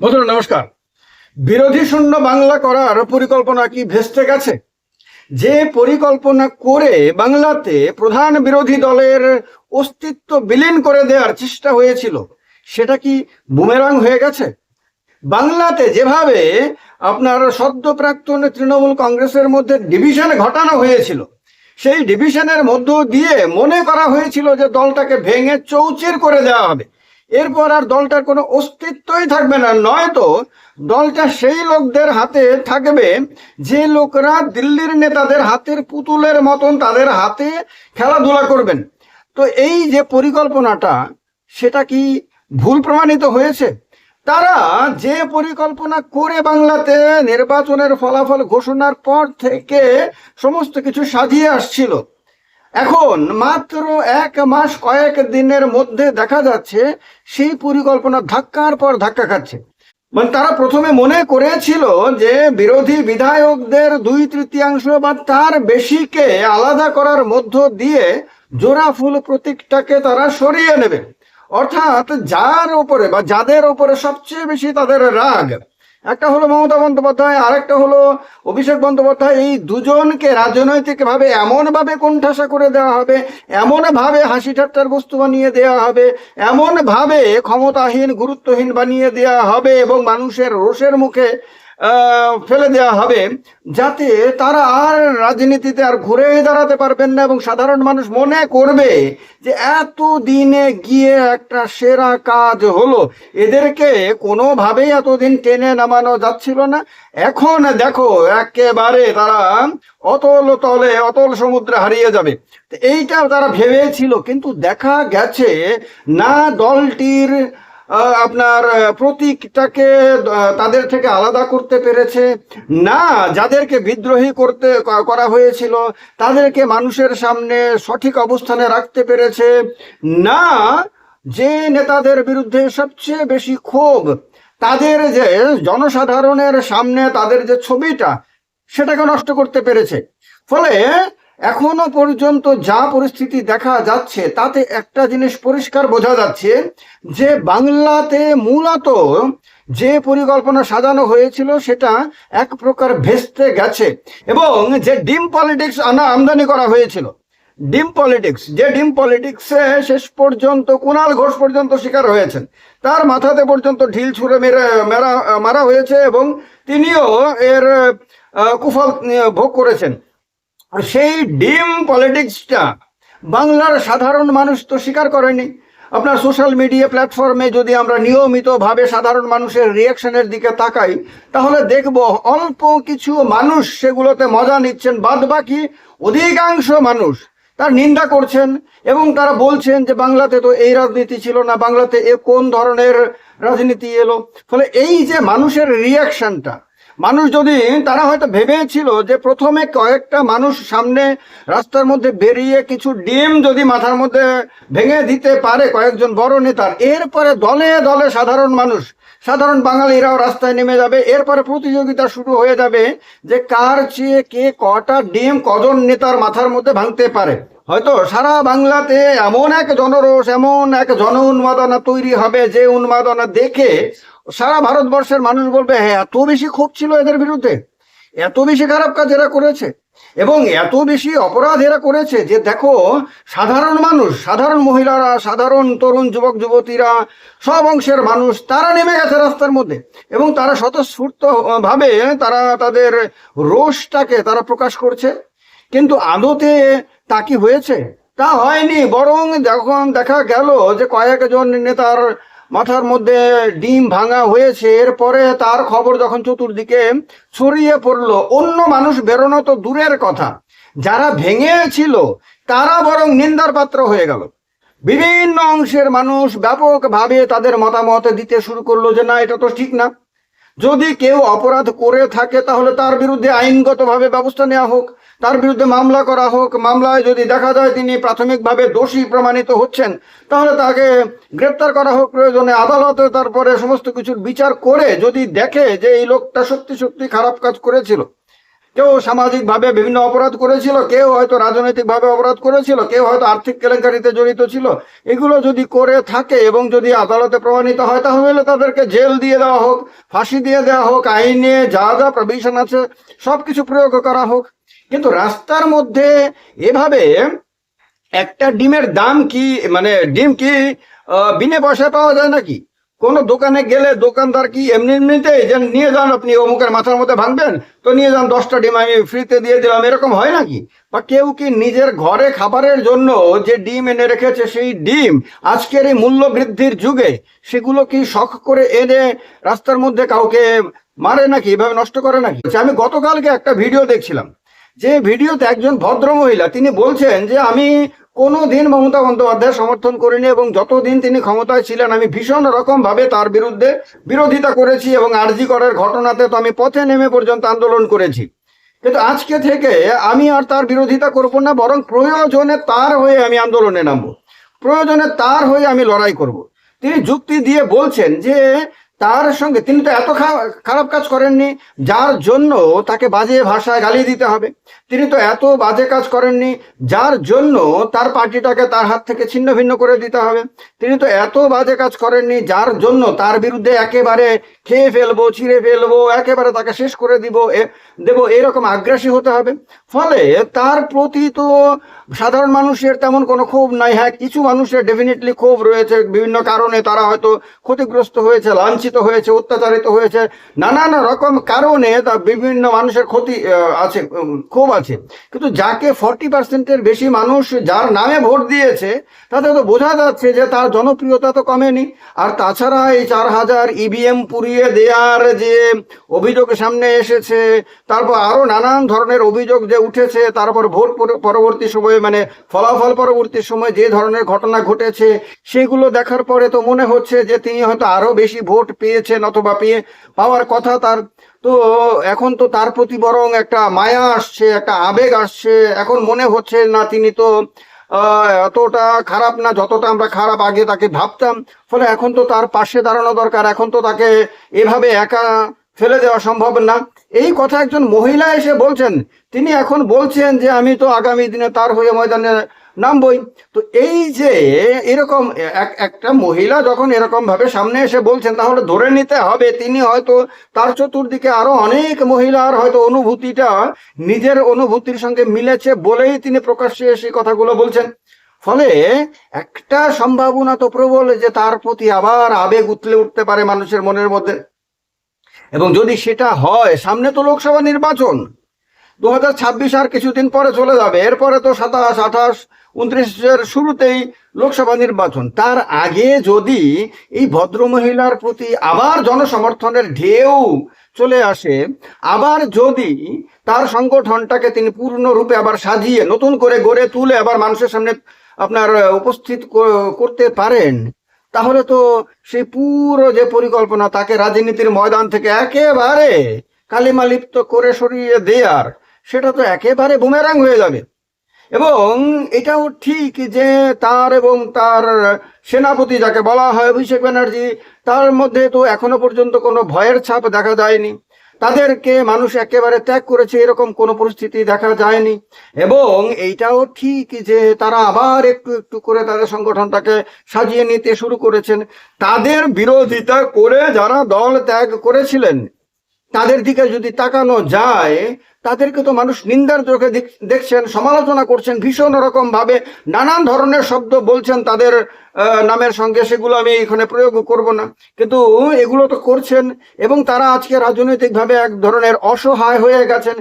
বন্ধুরা নমস্কার। বিরোধী শূন্য বাংলা করার পরিকল্পনা কি ভেস্তে গেছে? যে পরিকল্পনা করে বাংলাতে প্রধান বিরোধী দলের অস্তিত্ব বিলীন করে দেওয়ার চেষ্টা হয়েছিল, সেটা কি বুমেরাং হয়ে গেছে? বাংলাতে যেভাবে আপনার সদ্য প্রাক্তন তৃণমূল কংগ্রেসের মধ্যে ডিভিশন ঘটানো হয়েছিল, সেই ডিভিশনের মধ্য দিয়ে মনে করা হয়েছিল যে দলটাকে ভেঙে চৌচির করে দেওয়া হবে, এরপর আর দলটার কোনো অস্তিত্বই থাকবে না। নয়তো দলটা সেই লোকদের হাতে থাকবে যে লোকরা দিল্লির নেতাদের হাতের পুতুলের মতন তাদের হাতে খেলাধুলা করবেন। তো এই যে পরিকল্পনাটা, সেটা কি ভুল প্রমাণিত হয়েছে? তারা যে পরিকল্পনা করে বাংলাতে নির্বাচনের ফলাফল ঘোষণার পর থেকে সমস্ত কিছু সাজিয়ে আসছিল, এখন মাত্র 1 মাস কয়েক দিনের মধ্যে দেখা যাচ্ছে সেই পরিকল্পনা ধাক্কার পর ধাক্কা খাচ্ছে। মানে তারা প্রথমে মনে করেছিল যে বিরোধী বিধায়কদের 2/3 বা তার বেশিকে আলাদা করার মধ্য দিয়ে জোড়া ফুল প্রতীকটাকে তারা সরিয়ে নেবে। অর্থাৎ যার ওপরে বা যাদের ওপরে সবচেয়ে বেশি তাদের রাগ, একটা হলো মমতা বন্দ্যোপাধ্যায়, আরেকটা হলো অভিষেক বন্দ্যোপাধ্যায়, এই দুজনকে রাজনৈতিকভাবে এমনভাবে কোণঠাসা করে দেওয়া হবে, এমনভাবে হাসি ঠাট্টার বস্তু বানিয়ে দেওয়া হবে, এমনভাবে ক্ষমতাহীন গুরুত্বহীন বানিয়ে দেওয়া হবে এবং মানুষের রোষের মুখে ফেলে দেওয়া হবে, যাতে তারা আর রাজনীতিতে আর ঘুরে দাঁড়াতে পারবেন না এবং সাধারণ মানুষ মনে করবে যে এত দিনে গিয়ে একটা সেরা কাজ হলো, এদেরকে কোনোভাবেই এতদিন টেনে নামানো যাচ্ছিল না। এখন দেখো একেবারে তারা অতল তলে অতল সমুদ্রে হারিয়ে যাবে, এইটা তারা ভেবেছিল। কিন্তু দেখা গেছে না দলটির আপনার প্রতীকটাকে তাদের থেকে আলাদা করতে পেরেছে, না যাদেরকে বিদ্রোহী করা হয়েছিল তাদেরকে মানুষের সামনে সঠিক অবস্থানে রাখতে পেরেছে, না যে নেতাদের বিরুদ্ধে সবচেয়ে বেশি ক্ষোভ, তাদের যে জনসাধারণের সামনে তাদের যে ছবিটা, সেটাকে নষ্ট করতে পেরেছে। ফলে এখনো পর্যন্ত যা পরিস্থিতি দেখা যাচ্ছে তাতে একটা জিনিস পরিষ্কার বোঝা যাচ্ছে যে বাংলাতে মূলত যে পরিকল্পনা সাজানো হয়েছিল সেটা এক প্রকার ভেস্তে গেছে। এবং যে ডিম পলিটিক্স আমদানি করা হয়েছিল, ডিম পলিটিক্সে শেষ পর্যন্ত কুণাল ঘোষ পর্যন্ত শিকার হয়েছেন, তার মাথাতে পর্যন্ত ঢিল ছুঁড়ে মারা হয়েছে এবং তিনিও এর কুফল ভোগ করেছেন। আর সেই ডিম পলিটিক্সটা বাংলার সাধারণ মানুষ তো স্বীকার করেনি। আপনার সোশ্যাল মিডিয়া প্ল্যাটফর্মে যদি আমরা নিয়মিতভাবে সাধারণ মানুষের রিয়াকশনের দিকে তাকাই, তাহলে দেখব অল্প কিছু মানুষ সেগুলোতে মজা নিচ্ছেন, বাদ বাকি অধিকাংশ মানুষ তার নিন্দা করছেন এবং তারা বলছেন যে বাংলাতে তো এই রাজনীতি ছিল না, বাংলাতে এ কোন ধরনের রাজনীতি এলো। ফলে এই যে মানুষের রিয়াকশনটা, মানুষ যদি তারা হয়তো ভেবেছিল যে প্রথমে কয়েকটা মানুষ সামনে রাস্তার মধ্যে বেরিয়ে কিছু ডিম যদি মাথার মধ্যে ভেঙে দিতে পারে কয়েকজন বড় নেতার, এরপরে দলে দলে সাধারণ মানুষ, সাধারণ বাঙালিরাও রাস্তায় নেমে যাবে, এরপরে প্রতিযোগিতা শুরু হয়ে যাবে যে কার চেয়ে কে কটা ডিম কজন নেতার মাথার মধ্যে ভাঙতে পারে। হয়তো সারা বাংলাতে এমন এক জনরোষ, এমন এক জন উন্মাদনা তৈরি হবে যে উন্মাদনা দেখে সারা ভারতবর্ষের মানুষ বলবে হ্যাঁ, এত বেশি ক্ষোভ ছিল এদের বিরুদ্ধে, এত বেশি খারাপ কাজ এরা করেছে এবং এত বেশি অপরাধ এরা করেছে যে দেখো সাধারণ মানুষ, সাধারণ মহিলারা, সাধারণ তরুণ যুবক যুবতীরা, সব অংশের মানুষ তারা নেমে গেছে রাস্তার মধ্যে এবং তারা স্বতঃস্ফূর্ত ভাবে তারা তাদের রোষটাকে তারা প্রকাশ করছে। কিন্তু আদতে তা কি হয়েছে? তা হয়নি। বরং যখন দেখা গেল যে কয়েকজন নেতার মাথার মধ্যে ডিম ভাঙা হয়েছে, এরপরে তার খবর যখন চতুর্দিকে ছড়িয়ে পড়লো, অন্য মানুষ বেরোনো তো দূরের কথা, যারা ভেঙেছিল তারা বরং নিন্দার পাত্র হয়ে গেল। বিভিন্ন অংশের মানুষ ব্যাপকভাবে তাদের মতামত দিতে শুরু করলো যে না, এটা তো ঠিক না, যদি কেউ অপরাধ করে থাকে তাহলে তার বিরুদ্ধে আইনগতভাবে ব্যবস্থা নেওয়া হোক, তার বিরুদ্ধে মামলা করা হোক, মামলায় যদি দেখা যায় তিনি প্রাথমিকভাবে দোষী প্রমাণিত হচ্ছেন তাহলে তাকে গ্রেপ্তার করা হোক, প্রয়োজনে আদালতে তারপরে সমস্ত কিছুর বিচার করে যদি দেখে যে এই লোকটা সত্যি সত্যি খারাপ কাজ করেছিল, কেউ সামাজিকভাবে বিভিন্ন অপরাধ করেছিল, কেউ হয়তো রাজনৈতিকভাবে অপরাধ করেছিল, কেউ হয়তো আর্থিক কেলেঙ্কারিতে জড়িত ছিল। এগুলো যদি করে থাকে এবং যদি আদালতে প্রমাণিত হয়, তাহলে তাদেরকে জেল দিয়ে দেওয়া হোক, ফাঁসি দিয়ে দেওয়া হোক, আইনে যা যা প্রভিশন আছে সবকিছু প্রয়োগ করা হোক। কিন্তু রাস্তার মধ্যে এভাবে একটা ডিমের দাম কি, মানে ডিম কি বিনা পয়সায় পাওয়া যায় নাকি? কোনো দোকানে গেলে দোকানদার কি এমনিতেই যে নিয়ে যান, আপনি অমুকের মাথার মধ্যে ভাঙবেন তো নিয়ে যান 10টা ডিম আমি ফ্রিতে দিয়ে দিলাম, এরকম হয় নাকি? বা কেউ কি নিজের ঘরে খাবারের জন্য যে ডিম এনে রেখেছে, সেই ডিম আজকের এই মূল্য বৃদ্ধির যুগে সেগুলো কি শখ করে এনে রাস্তার মধ্যে কাউকে মারে নাকি, এভাবে নষ্ট করে নাকি? আমি গতকালকে একটা ভিডিও দেখছিলাম, যে ভিডিওতে একজন ভদ্র মহিলা তিনি বলছেন যে আমি কোনোদিন মমতা বন্দ্যোপাধ্যায় সমর্থন করিনি এবং যতদিন তিনি ক্ষমতায় ছিলেন আমি ভীষণ রকম ভাবে তার বিরুদ্ধে বিরোধিতা করেছি এবং আরজি করের ঘটনাতে তো আমি পথে নেমে পর্যন্ত আন্দোলন করেছি, কিন্তু আজকে থেকে আমি আর তার বিরোধিতা করব না, বরং প্রয়োজনে তার হয়ে আমি আন্দোলনে নামবো, প্রয়োজনে তার হয়ে আমি লড়াই করব। তিনি যুক্তি দিয়ে বলছেন যে তার সঙ্গে তিনি তো এত খারাপ কাজ করেননি যার জন্য তাকে বাজে ভাষায় গালি দিতে হবে, তিনি তো এত বাজে কাজ করেননি যার জন্য তার পার্টিটাকে তার হাত থেকে ছিন্ন ভিন্ন করে দিতে হবে, তিনি তো এত বাজে কাজ করেননি যার জন্য তার বিরুদ্ধে একেবারে খেয়ে ফেলবো, ছিঁড়ে ফেলবো, একেবারে তাকে শেষ করে দেবো এরকম আগ্রাসী হতে হবে। ফলে তার প্রতি তো সাধারণ মানুষের তেমন কোনো ক্ষোভ নাই। হ্যাঁ, কিছু মানুষের ডেফিনেটলি ক্ষোভ রয়েছে, বিভিন্ন কারণে তারা হয়তো ক্ষতিগ্রস্ত হয়েছে, লাঞ্ছিত হয়েছে, অত্যাচারিত হয়েছে, নানান রকম কারণে তা বিভিন্ন মানুষের ক্ষতি আছে, ক্ষোভ আছে। কিন্তু যাকে 40%-এর বেশি মানুষ যার নামে ভোট দিয়েছে তাতে তো বোঝা যাচ্ছে যে তার জনপ্রিয়তা তো কমেনি। আর তাছাড়া এই 4000 ইভিএম পুড়িয়ে দেওয়ার যে অভিযোগ সামনে এসেছে, তারপর আরো নানান ধরনের অভিযোগ যে উঠেছে, তারপর ভোট পরবর্তী সময়ে মানে ফলাফল পরবর্তী সময় যে ধরনের ঘটনা ঘটেছে সেগুলো দেখার পরে তো মনে হচ্ছে যে তিনি হয়তো আরো বেশি ভোট পেয়েছেন অথবা পাওয়ার কথা তার। তো এখন তো তার প্রতি বরং একটা মায়া আসছে, একটা আবেগ আসছে, এখন মনে হচ্ছে না তিনি তো এতটা খারাপ না যতটা আমরা খারাপ আগে তাকে ভাবতাম। ফলে এখন তো তার পাশে দাঁড়ানো দরকার, এখন তো তাকে এভাবে একা ফেলে দেওয়া সম্ভব না। এই কথা একজন মহিলা এসে বলছেন, তিনি এখন বলছেন যে আমি তো আগামী দিনে তার হয়ে ময়দানে নামবই। তো এই যে এরকম একটা মহিলা যখন এরকম ভাবে সামনে এসে বলছেন, তাহলে ধরে নিতে হবে তিনি হয়তো তার চতুর্দিকে আরো অনেক মহিলার হয়তো অনুভূতিটা নিজের অনুভূতির সঙ্গে মিলেছে বলেই তিনি প্রকাশ্যে এসে কথাগুলো বলছেন। ফলে একটা সম্ভাবনা তো প্রবল যে তার প্রতি আবার আবেগ উঠলে উঠতে পারে মানুষের মনের মধ্যে। এবং যদি সেটা হয়, সামনে তো লোকসভা নির্বাচন, 2026 আর কিছুদিন পরে চলে যাবে, এরপরে তো 27, 28, 29-এর শুরুতেই লোকসভা নির্বাচন। তার আগে যদি এই ভদ্রমহিলার প্রতি আবার জনসমর্থনের ঢেউ চলে আসে, আবার যদি তার সংগঠনটাকে তিনি পূর্ণরূপে আবার সাজিয়ে নতুন করে গড়ে তুলে আবার মানুষের সামনে আপনার উপস্থিত করতে পারেন, তাহলে তো সেই পুরো যে পরিকল্পনা তাকে রাজনীতির ময়দান থেকে একেবারে কালিমালিপ্ত করে সরিয়ে দেয়ার, সেটা তো একেবারে বুমেরাং হয়ে যাবে। এবং এটাও ঠিক যে তার এবং তার সেনাপতি যাকে বলা হয় অভিষেক ব্যানার্জি, তার মধ্যে তো এখনো পর্যন্ত কোনো ভয়ের ছাপ দেখা যায়নি, তাদেরকে মানুষ একেবারে ত্যাগ করেছে এরকম কোনো পরিস্থিতি দেখা যায়নি। এবং এইটাও ঠিক যে তারা আবার একটু একটু করে তাদের সংগঠনটাকে সাজিয়ে নিতে শুরু করেছেন। তাদের বিরোধিতা করে যারা দল ত্যাগ করেছিলেন তাদের দিকে যদি তাকানো যায়, তাদেরকে তো মানুষ নিন্দার চোখে দেখছেন, সমালোচনা করছেন ভীষণ রকম ভাবে, নানান ধরনের শব্দ বলছেন তাদের নামের সঙ্গে, সেগুলো আমি এখানে প্রয়োগ করব না, কিন্তু এগুলো তো করছেন। এবং তারা আজকে রাজনৈতিকভাবে এক ধরনের অসহায় হয়ে গেছেন।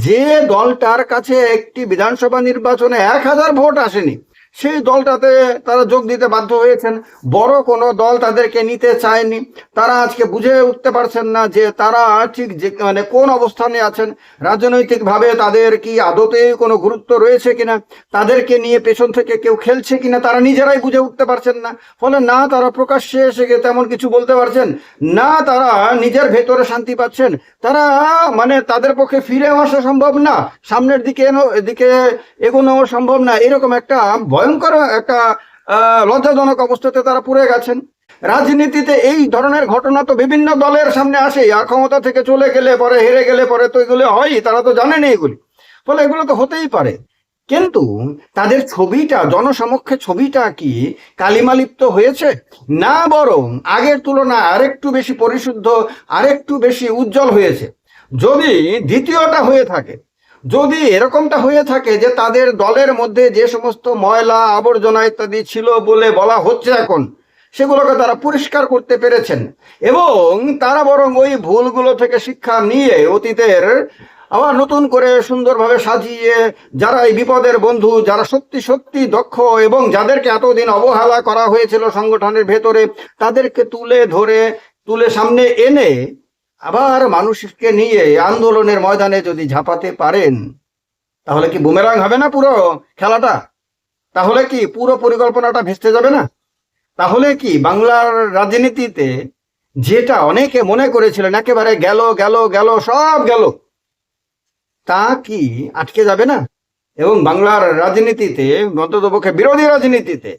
যে দলটার কাছে একটি বিধানসভা নির্বাচনে 1000 ভোট আসেনি, সেই দলটাতে তারা যোগ দিতে বাধ্য হয়েছেন। বড় কোনো দল তাদেরকে নিতে চায়নি। তারা আজকে বুঝে উঠতে পারছেন না যে তারা ঠিক যে মানে কোন অবস্থানে আছেন, রাজনৈতিকভাবে তাদের কি আদতে কোনো গুরুত্ব রয়েছে কিনা, তাদেরকে নিয়ে পেছন থেকে কেউ খেলছে কিনা, তারা নিজেরাই বুঝে উঠতে পারছেন না। ফলে না তারা প্রকাশ্যে এসে তেমন কিছু বলতে পারছেন, না তারা নিজের ভেতরে শান্তি পাচ্ছেন। তারা মানে তাদের পক্ষে ফিরে আসা সম্ভব না, সামনের দিকে এগোনো সম্ভব না, এরকম একটা ভয়ঙ্কর একটা লজ্জাজনক অবস্থাতে তারা পড়ে গেছেন। রাজনীতিতে এই ধরনের ঘটনা তো বিভিন্ন দলের সামনে আসে, আর ক্ষমতা থেকে চলে গেলে পরে, হেরে গেলে পরে তো এগুলো হয়, তারা তো জানেন এগুলি, ফলে এগুলো তো হতেই পারে। কিন্তু তাদের ছবিটা, জনসমক্ষে ছবিটা কি কালিমালিপ্ত হয়েছে, না বরং আগের তুলনায় আরেকটু বেশি পরিশুদ্ধ, আরেকটু বেশি উজ্জ্বল হয়েছে? যদি দ্বিতীয়টা হয়ে থাকে, যদি এরকমটা হয়ে থাকে যে তাদের দলের মধ্যে যে সমস্ত ময়লা আবর্জনা ইত্যাদি ছিল বলে বলা হচ্ছে এখন, সেগুলোকে তারা পরিষ্কার করতে পেরেছেন, এবং তারা বরং ওই ভুলগুলো থেকে শিক্ষা নিয়ে অতীতের আবার নতুন করে সুন্দরভাবে সাজিয়ে, যারা এই বিপদের বন্ধু, যারা সত্যি সত্যি দক্ষ এবং যাদেরকে এতদিন অবহেলা করা হয়েছিল সংগঠনের ভেতরে, তাদেরকে তুলে ধরে, তুলে সামনে এনে আবার মানুষকে নিয়ে আন্দোলনের ময়দানে যদি ঝাঁপাতে পারেন, তাহলে কি বুমেরাং হবে না পুরো খেলাটা? তাহলে কি পুরো পরিকল্পনাটা ভেস্তে যাবে না? তাহলে কি বাংলার রাজনীতিতে যেটা অনেকে মনে করেছিলেন একেবারে গেল গেল গেল, সব গেল, তা কি আটকে যাবে না? এবং বাংলার রাজনীতিতে, অন্ততপক্ষে বিরোধী রাজনীতিতে,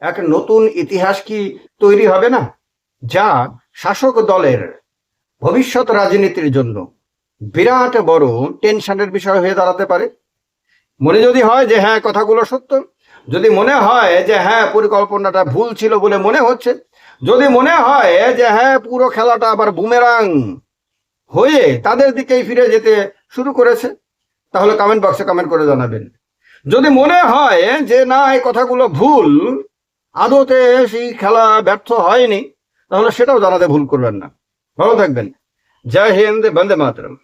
এক নতুন ইতিহাস কি তৈরি হবে না, যা শাসক দলের ভবিষ্যৎ রাজনীতির জন্য বিরাট বড় টেনশনের বিষয় হয়ে দাঁড়াতে পারে? মনে যদি হয় যে হ্যাঁ কথাগুলো সত্য, যদি মনে হয় যে হ্যাঁ পরিকল্পনাটা ভুল ছিল বলে মনে হচ্ছে, যদি মনে হয় যে হ্যাঁ পুরো খেলাটা আবার বুমেরাং হয়ে তাদের দিকেই ফিরে যেতে শুরু করেছে, তাহলে কমেন্ট বক্সে কমেন্ট করে জানাবেন। যদি মনে হয় যে না এই কথাগুলো ভুল, আদতে সেই খেলা ব্যর্থ হয়নি, তাহলে সেটাও জানাতে ভুল করবেন না। ভালো থাকবেন। জয় হিন্দ, বন্দে মাতরম।